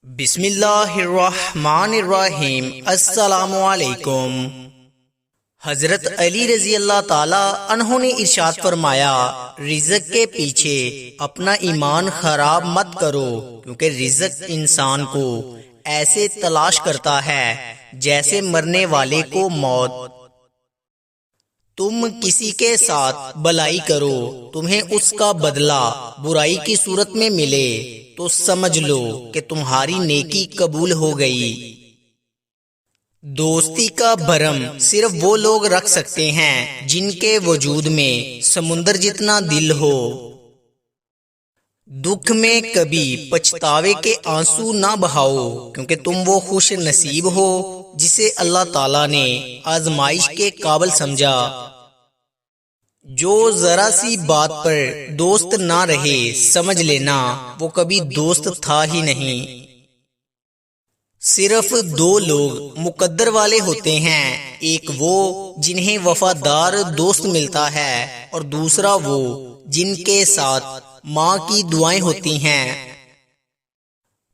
بسم اللہ الرحمن الرحیم۔ السلام علیکم۔ حضرت علی رضی اللہ تعالی عنہ نے ارشاد فرمایا، رزق کے پیچھے اپنا ایمان خراب مت کرو، کیونکہ رزق انسان کو ایسے تلاش کرتا ہے جیسے مرنے والے کو موت۔ تم کسی کے ساتھ بلائی کرو، تمہیں اس کا بدلہ برائی کی صورت میں ملے تو سمجھ لو کہ تمہاری نیکی قبول ہو گئی۔ دوستی کا بھرم صرف وہ لوگ رکھ سکتے ہیں جن کے وجود میں سمندر جتنا دل ہو۔ دکھ میں کبھی پچھتاوے کے آنسو نہ بہاؤ، کیونکہ تم وہ خوش نصیب ہو جسے اللہ تعالیٰ نے آزمائش کے قابل سمجھا۔ جو ذرا سی بات پر دوست نہ رہے، سمجھ لینا وہ کبھی دوست تھا ہی نہیں۔ صرف دو لوگ مقدر والے ہوتے ہیں، ایک وہ جنہیں وفادار دوست ملتا ہے، اور دوسرا وہ جن کے ساتھ ماں کی دعائیں ہوتی ہیں۔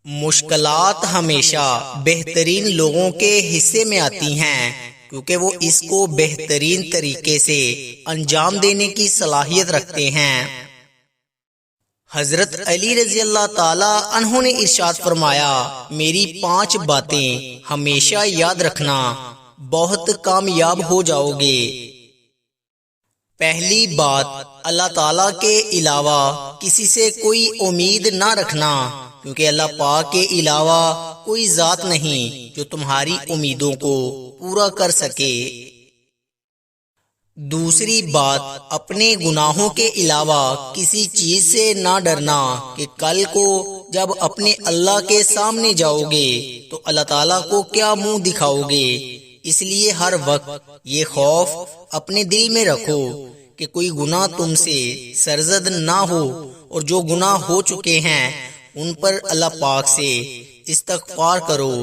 مشکلات ہمیشہ بہترین لوگوں کے حصے میں آتی ہیں، کیونکہ وہ اس کو بہترین طریقے سے انجام دینے کی صلاحیت رکھتے ہیں۔ حضرت علی رضی اللہ تعالی عنہ نے ارشاد فرمایا، میری 5 باتیں ہمیشہ یاد رکھنا، بہت کامیاب ہو جاؤ گے۔ پہلی بات، اللہ تعالیٰ کے علاوہ کسی سے کوئی امید نہ رکھنا، کیونکہ اللہ پاک کے علاوہ کوئی ذات نہیں جو تمہاری امیدوں کو پورا کر سکے۔ دوسری بات، اپنے گناہوں کے علاوہ کسی چیز سے نہ ڈرنا کہ کل کو جب اپنے اللہ کے سامنے جاؤ گے تو اللہ تعالیٰ کو کیا منہ دکھاؤ گے۔ اس لیے ہر وقت یہ خوف اپنے دل میں رکھو کہ کوئی گناہ تم سے سرزد نہ ہو، اور جو گناہ ہو چکے ہیں ان پر اللہ پاک سے استغفار کرو۔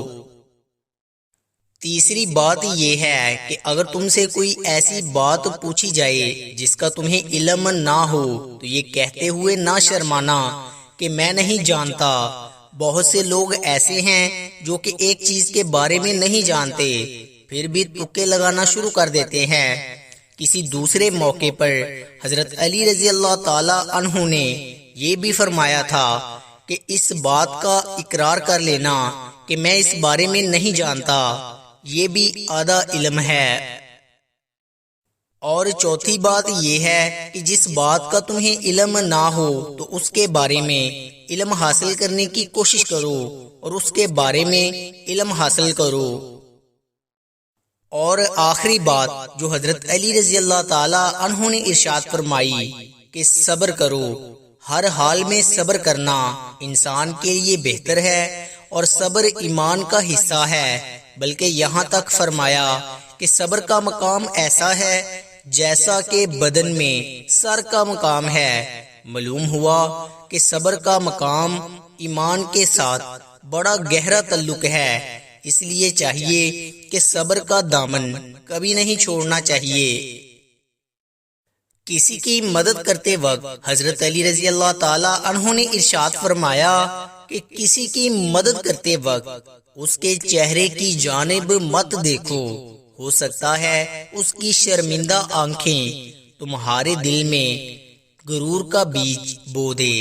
تیسری بات یہ ہے کہ اگر تم سے کوئی ایسی بات پوچھی جائے جس کا تمہیں علم نہ ہو تو یہ کہتے ہوئے نہ شرمانا کہ میں نہیں جانتا۔ بہت سے لوگ ایسے ہیں جو کہ ایک چیز کے بارے میں نہیں جانتے، پھر بھی تکے لگانا شروع کر دیتے ہیں۔ کسی دوسرے موقع پر حضرت علی رضی اللہ تعالی عنہ نے یہ بھی فرمایا تھا کہ اس بات کا اقرار کر لینا کہ میں اس بارے میں نہیں جانتا، یہ بھی آدھا علم ہے۔ اور چوتھی بات یہ ہے کہ جس بات کا تمہیں علم نہ ہو تو اس کے بارے میں علم حاصل کرنے کی کوشش کرو، اور اس کے بارے میں علم حاصل کرو۔ اور آخری بات جو حضرت علی رضی اللہ تعالی عنہ نے ارشاد فرمائی کہ صبر کرو، ہر حال میں صبر کرنا انسان کے لیے بہتر ہے، اور صبر ایمان کا حصہ ہے۔ بلکہ یہاں تک فرمایا کہ صبر کا مقام ایسا ہے جیسا کہ بدن میں سر کا مقام ہے۔ معلوم ہوا کہ صبر کا مقام ایمان کے ساتھ بڑا گہرا تعلق ہے، اس لیے چاہیے کہ صبر کا دامن کبھی نہیں چھوڑنا چاہیے۔ کسی کی مدد کرتے وقت حضرت علی رضی اللہ تعالی عنہ نے ارشاد فرمایا کہ کسی کی مدد کرتے وقت اس کے چہرے کی جانب مت دیکھو، ہو سکتا ہے اس کی شرمندہ آنکھیں تمہارے دل میں غرور کا بیج بو دے۔